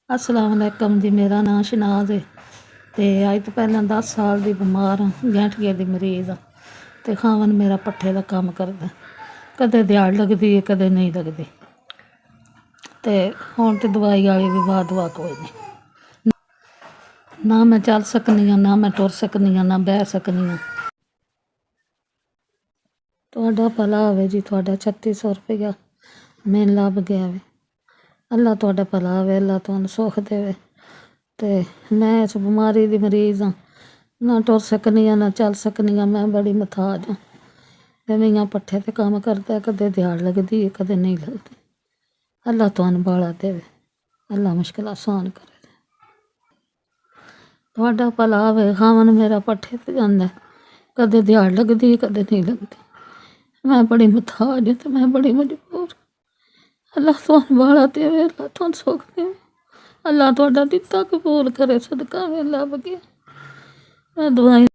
अस्सलाम वालेकुम जी। मेरा नाम शनाज है ते अज तो पहले 10 साल दी बीमार हाँ, गैंठिया दी मरीज हाँ। ते खावन मेरा पट्ठे दा काम करदा, कदे दिहाड़ लगदी है कदे नहीं लगदी। ते हुण ते दवाई वाली भी बाद दुआ कोई नहीं, ना मैं चल सकनी हाँ, ना मैं टुर सकनी हाँ, ना बह सकनी हाँ। तुहाडा भला होवे जी, तुहाडा 3600 रुपया मैनूं लभ गया वे। अल्लाह तुहाडा भला होवे, अल्लाह तुहानूं सुख देवे। ते मैं इस बीमारी दी मरीज हाँ, ना टुर सकनी हाँ, ना चल सकनी हाँ। मैं बड़ी मथाज हाँ। ते मियां पट्ठे ते कम्म करदा, कदे दिहाड़ लगदी है कदे नहीं लगदी। अल्लाह तुहानूं बाला देवे, अल्लाह मुश्किल आसान करे। तुहाडा भला होवे। खावन मेरा पट्ठे ते जांदा, कदे दिहाड़ लगदी है कदे नहीं लगदी। मैं बड़ी मथाज ते मैं बड़ी मजबूर। अल्लाह तुहानूं बाला देवे, अल्लाह तुहानूं सुख देवे। अल्लाह तुहाडा दित्ता कबूल करे, सदका वे लभ गया। मैं दवाई